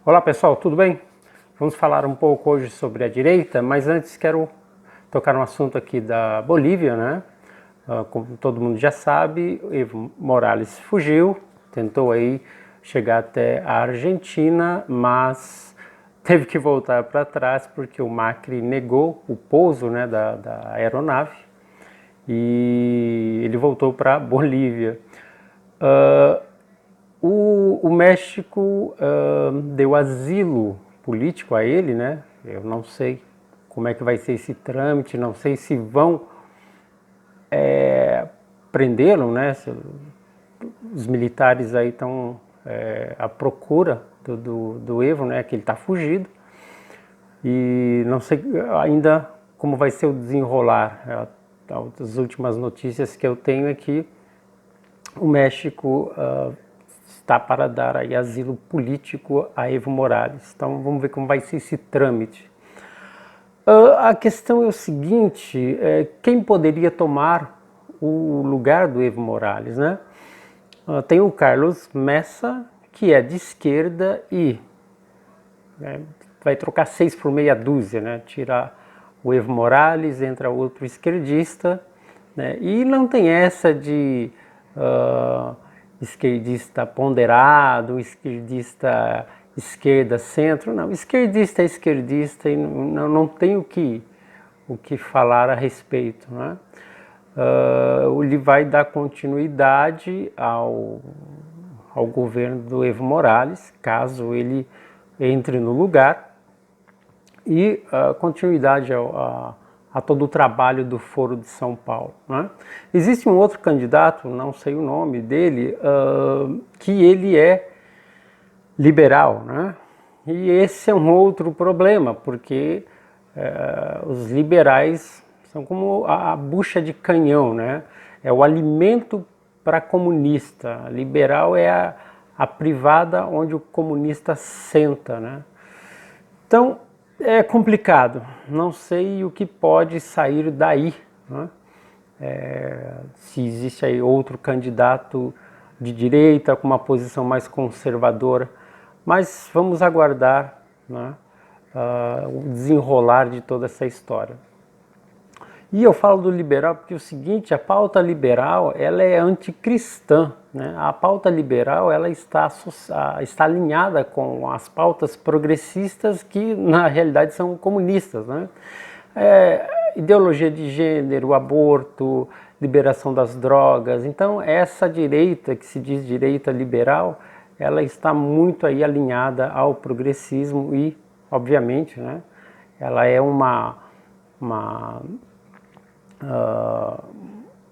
Olá pessoal, tudo bem? Vamos falar um pouco hoje sobre a direita, mas antes quero tocar um assunto aqui da Bolívia, né? Como todo mundo já sabe, Evo Morales fugiu, tentou aí chegar até a Argentina, mas teve que voltar para trás porque o Macri negou o pouso, né, da aeronave e ele voltou para Bolívia. O México deu asilo político a ele, né? Eu não sei como é que vai ser esse trâmite, não sei se vão prendê-lo, né? Os militares aí estão à procura do Evo, né? Que ele está fugido. E não sei ainda como vai ser o desenrolar. As últimas notícias que eu tenho é que o México está para dar aí asilo político a Evo Morales. Então vamos ver como vai ser esse trâmite. A questão é o seguinte, quem poderia tomar o lugar do Evo Morales, né? Tem o Carlos Messa, que é de esquerda e vai trocar 6 por meia dúzia, né? Tira o Evo Morales, entra outro esquerdista, né? E não tem essa de esquerdista ponderado, esquerdista esquerda-centro, não, esquerdista é esquerdista e não tem o que falar a respeito, né? Ele vai dar continuidade ao governo do Evo Morales, caso ele entre no lugar, e continuidade a todo o trabalho do Foro de São Paulo, né? Existe um outro candidato, não sei o nome dele, que ele é liberal, né? E esse é um outro problema, porque os liberais são como a bucha de canhão, né? É o alimento para comunista. A liberal é a privada onde o comunista senta, né? Então é complicado, não sei o que pode sair daí, né? Se existe aí outro candidato de direita com uma posição mais conservadora, mas vamos aguardar, né, o desenrolar de toda essa história. E eu falo do liberal porque é o seguinte, a pauta liberal ela é anticristã, né? A pauta liberal ela está alinhada com as pautas progressistas que na realidade são comunistas, né? Ideologia de gênero, aborto, liberação das drogas. Então essa direita que se diz direita liberal, ela está muito aí alinhada ao progressismo e, obviamente, né, ela é uma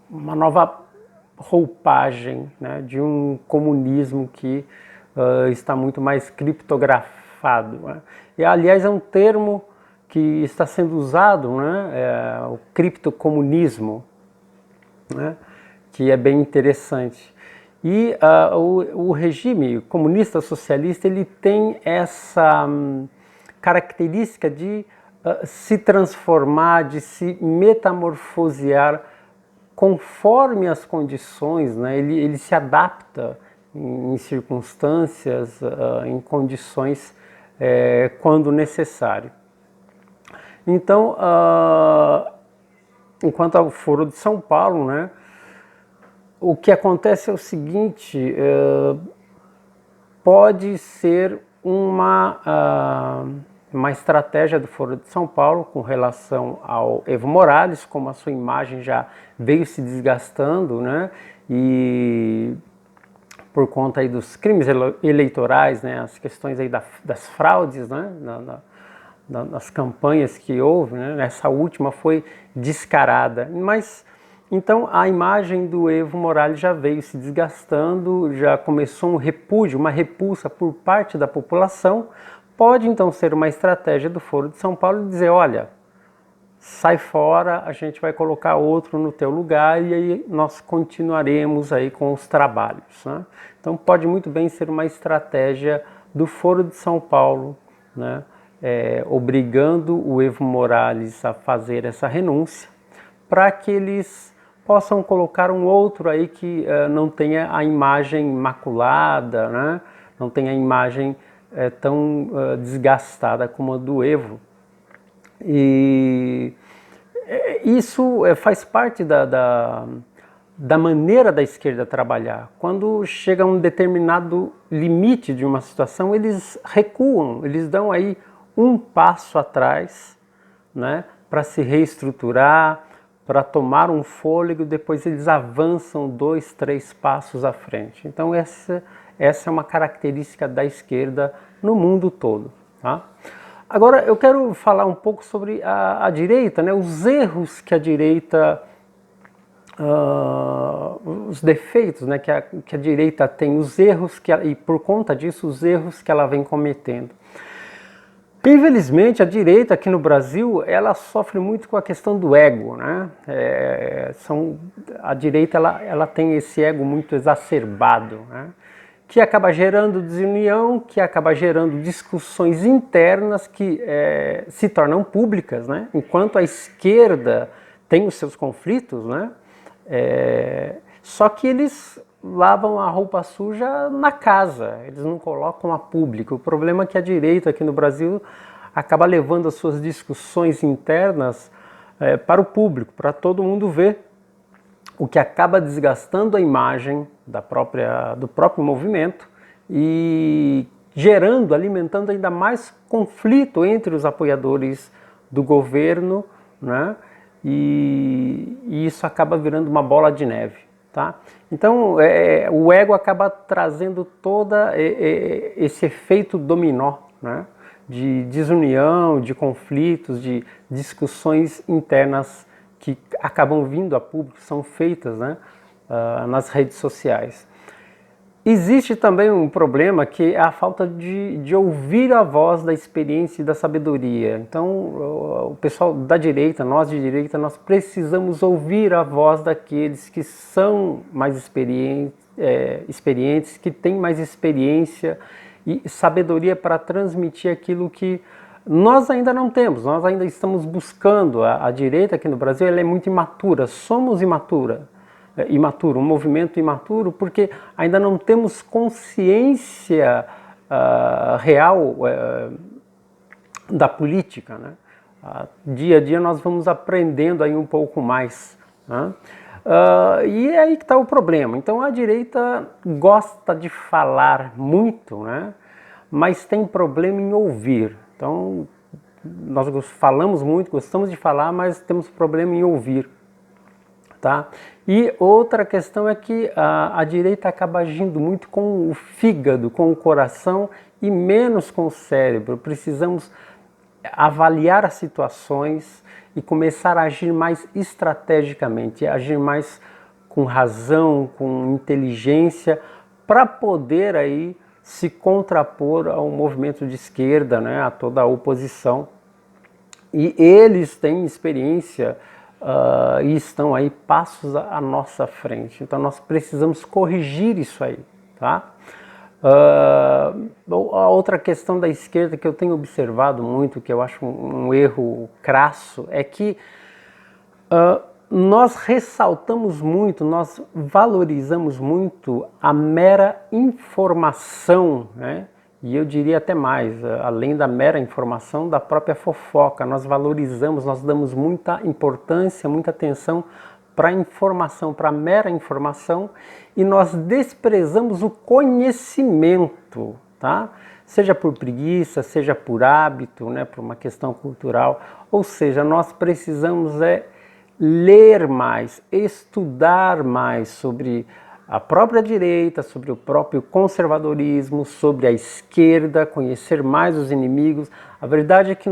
nova roupagem, né, de um comunismo que está muito mais criptografado, né? E, aliás, é um termo que está sendo usado, né, o criptocomunismo, né, que é bem interessante. E o regime comunista socialista ele tem essa característica de se transformar, de se metamorfosear conforme as condições, né? Ele se adapta em circunstâncias, em condições quando necessário. Então, enquanto ao Foro de São Paulo, né, o que acontece é o seguinte, pode ser uma estratégia do Foro de São Paulo com relação ao Evo Morales, como a sua imagem já veio se desgastando, né, e por conta aí dos crimes eleitorais, né, as questões aí das fraudes, né, nas campanhas que houve, né, essa última foi descarada, mas então a imagem do Evo Morales já veio se desgastando, já começou um repúdio, uma repulsa por parte da população. Pode então ser uma estratégia do Foro de São Paulo dizer, olha, sai fora, a gente vai colocar outro no teu lugar e aí nós continuaremos aí com os trabalhos, né? Então pode muito bem ser uma estratégia do Foro de São Paulo, né, obrigando o Evo Morales a fazer essa renúncia, para que eles possam colocar um outro aí que não tenha a imagem maculada, né, não tenha a imagem tão desgastada como a do Evo. E isso faz parte da maneira da esquerda trabalhar. Quando chega a um determinado limite de uma situação, eles recuam, eles dão aí um passo atrás, né, para se reestruturar, para tomar um fôlego, depois eles avançam 2, 3 passos à frente. Então essa é uma característica da esquerda no mundo todo. Tá? Agora eu quero falar um pouco sobre a direita, né, os erros que a direita, os defeitos, né, que a direita tem, os erros e por conta disso os erros que ela vem cometendo. Infelizmente, a direita aqui no Brasil, ela sofre muito com a questão do ego, né? A direita ela tem esse ego muito exacerbado, né? Que acaba gerando desunião, que acaba gerando discussões internas que se tornam públicas, né? Enquanto a esquerda tem os seus conflitos, né? Só que eles lavam a roupa suja na casa, eles não colocam a público. O problema é que a direita aqui no Brasil acaba levando as suas discussões internas para o público, para todo mundo ver, o que acaba desgastando a imagem do próprio movimento e alimentando ainda mais conflito entre os apoiadores do governo, né? E isso acaba virando uma bola de neve. Tá? Então, o ego acaba trazendo todo esse efeito dominó, né? De desunião, de conflitos, de discussões internas que acabam vindo a público, são feitas, né, nas redes sociais. Existe também um problema que é a falta de ouvir a voz da experiência e da sabedoria. Então, o pessoal da direita, nós de direita, nós precisamos ouvir a voz daqueles que são mais experientes, que têm mais experiência e sabedoria para transmitir aquilo que nós ainda não temos, nós ainda estamos buscando. A direita aqui no Brasil ela é muito imatura, somos imaturo, um movimento imaturo, porque ainda não temos consciência real da política, né? Dia a dia nós vamos aprendendo aí um pouco mais, né? E é aí que está o problema. Então a direita gosta de falar muito, né? Mas tem problema em ouvir. Então nós falamos muito, gostamos de falar, mas temos problema em ouvir. Tá? E outra questão é que a direita acaba agindo muito com o fígado, com o coração e menos com o cérebro. Precisamos avaliar as situações e começar a agir mais estrategicamente, agir mais com razão, com inteligência, para poder aí se contrapor ao movimento de esquerda, né, a toda a oposição. E eles têm experiência e estão aí passos à nossa frente. Então nós precisamos corrigir isso aí, tá? A outra questão da esquerda que eu tenho observado muito, que eu acho um erro crasso, é que nós ressaltamos muito, nós valorizamos muito a mera informação, né? E eu diria até mais, além da mera informação, da própria fofoca. Nós valorizamos, nós damos muita importância, muita atenção para a informação, para a mera informação, e nós desprezamos o conhecimento, tá? Seja por preguiça, seja por hábito, né, por uma questão cultural. Ou seja, nós precisamos ler mais, estudar mais sobre a própria direita, sobre o próprio conservadorismo, sobre a esquerda, conhecer mais os inimigos. A verdade é que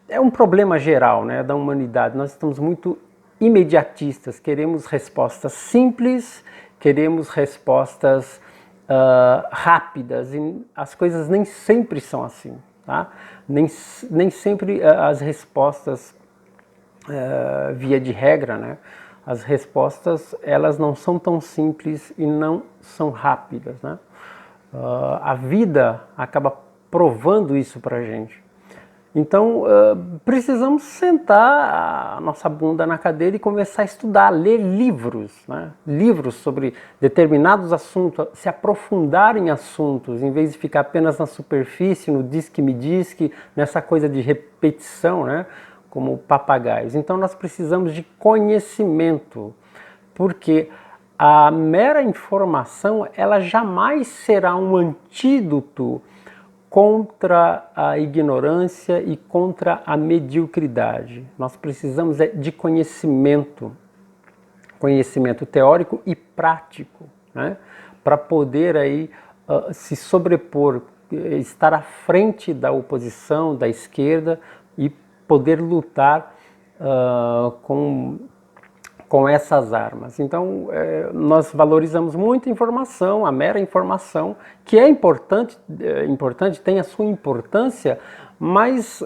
é um problema geral, né, da humanidade. Nós estamos muito imediatistas, queremos respostas simples, queremos respostas rápidas, e as coisas nem sempre são assim, tá? Nem sempre as respostas, via de regra, né? As respostas, elas não são tão simples e não são rápidas, né? A vida acaba provando isso pra gente. Então, precisamos sentar a nossa bunda na cadeira e começar a estudar, ler livros, né? Livros sobre determinados assuntos, se aprofundar em assuntos, em vez de ficar apenas na superfície, no diz-que-me-diz-que, nessa coisa de repetição, né? Como papagaios. Então, nós precisamos de conhecimento, porque a mera informação, ela jamais será um antídoto contra a ignorância e contra a mediocridade. Nós precisamos de conhecimento, conhecimento teórico e prático, né? Para poder aí se sobrepor, estar à frente da oposição, da esquerda e poder lutar com essas armas. Então, nós valorizamos muito a informação, a mera informação, que é importante, tem a sua importância, mas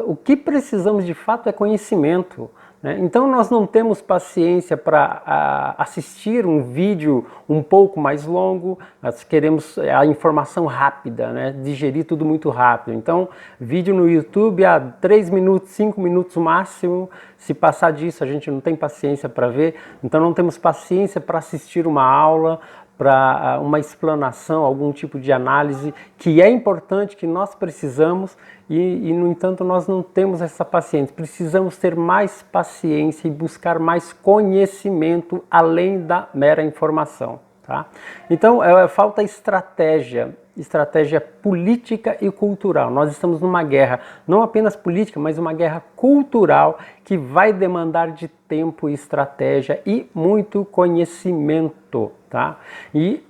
o que precisamos de fato é conhecimento, né? Então, nós não temos paciência para assistir um vídeo um pouco mais longo, nós queremos a informação rápida, né? Digerir tudo muito rápido. Então, vídeo no YouTube a 3 minutos, 5 minutos máximo, se passar disso a gente não tem paciência para ver, então não temos paciência para assistir uma aula, para uma explanação, algum tipo de análise que é importante, que nós precisamos e, no entanto, nós não temos essa paciência. Precisamos ter mais paciência e buscar mais conhecimento além da mera informação, tá? Então, falta estratégia política e cultural. Nós estamos numa guerra, não apenas política, mas uma guerra cultural que vai demandar de tempo e estratégia e muito conhecimento, tá? E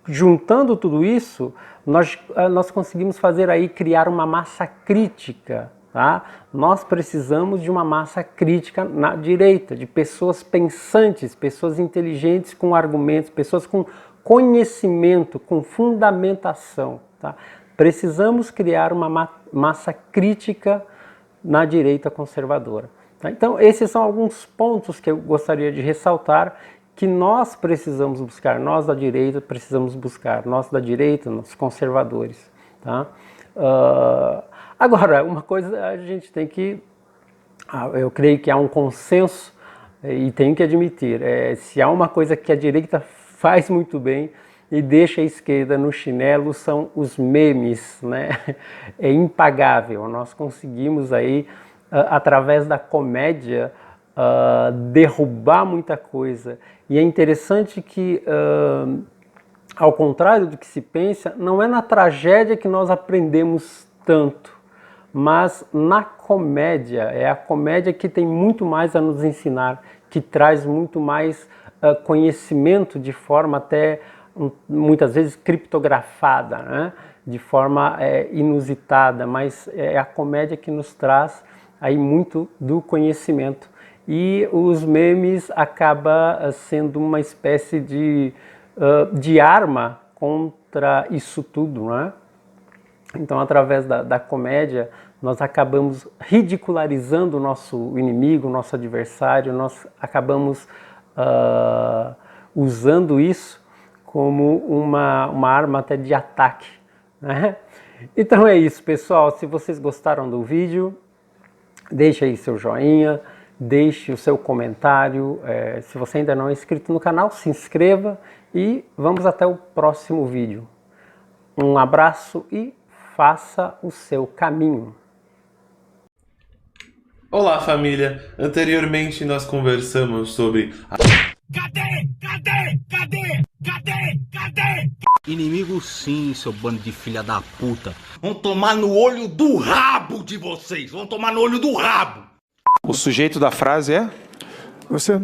juntando tudo isso, nós conseguimos fazer aí, criar uma massa crítica, tá? Nós precisamos de uma massa crítica na direita, de pessoas pensantes, pessoas inteligentes com argumentos, pessoas com conhecimento, com fundamentação, tá? Precisamos criar uma massa crítica na direita conservadora, tá? Então, esses são alguns pontos que eu gostaria de ressaltar, que nós precisamos buscar, nós da direita precisamos buscar, nós da direita, nós conservadores, tá? Agora, uma coisa a gente tem que, eu creio que há um consenso, e tenho que admitir, se há uma coisa que a direita faz muito bem e deixa a esquerda no chinelo, são os memes, né? É impagável, nós conseguimos aí, através da comédia, derrubar muita coisa. E é interessante que, ao contrário do que se pensa, não é na tragédia que nós aprendemos tanto, mas na comédia. É a comédia que tem muito mais a nos ensinar, que traz muito mais conhecimento de forma até muitas vezes criptografada, né? De forma inusitada, mas é a comédia que nos traz aí muito do conhecimento. E os memes acabam sendo uma espécie de arma contra isso tudo, né? Então, através da comédia, nós acabamos ridicularizando o nosso inimigo, o nosso adversário, nós acabamos usando isso como uma arma até de ataque, né? Então é isso, pessoal. Se vocês gostaram do vídeo, deixe aí seu joinha, deixe o seu comentário. Se você ainda não é inscrito no canal, se inscreva e vamos até o próximo vídeo. Um abraço e faça o seu caminho. Olá, família! Anteriormente nós conversamos sobre... Cadê? Cadê? Cadê? Cadê? Cadê? Inimigo sim, seu bando de filha da puta. Vão tomar no olho do rabo de vocês! Vão tomar no olho do rabo! O sujeito da frase é? Você.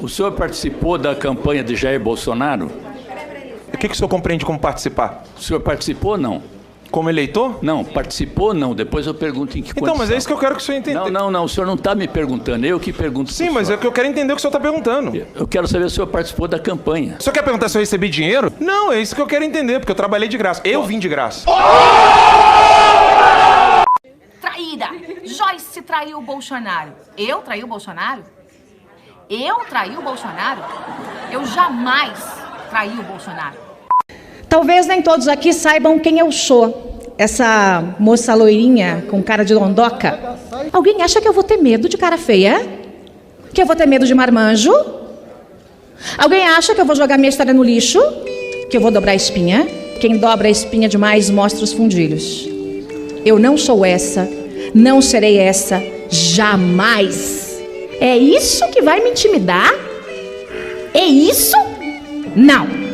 O senhor participou da campanha de Jair Bolsonaro? O que o senhor compreende como participar? O senhor participou ou não? Como eleitor? Não, participou ou não? Depois eu pergunto em que condição. Então, mas é isso que eu quero que o senhor entenda. Não, o senhor não está me perguntando, eu que pergunto. Sim, mas é que eu quero entender o que o senhor está perguntando. Eu quero saber se o senhor participou da campanha. O senhor quer perguntar se eu recebi dinheiro? Não, é isso que eu quero entender, porque eu trabalhei de graça. Eu vim de graça. Traída! Joyce traiu o Bolsonaro. Eu traí o Bolsonaro? Eu traí o Bolsonaro? Eu jamais traí o Bolsonaro. Talvez nem todos aqui saibam quem eu sou. essa moça loirinha com cara de dondoca, alguém acha que eu vou ter medo de cara feia? Que eu vou ter medo de marmanjo? Alguém acha que eu vou jogar minha história no lixo? Que eu vou dobrar a espinha? Quem dobra a espinha demais mostra os fundilhos. Eu não sou essa, não serei essa, jamais. É isso que vai me intimidar? É isso? Não.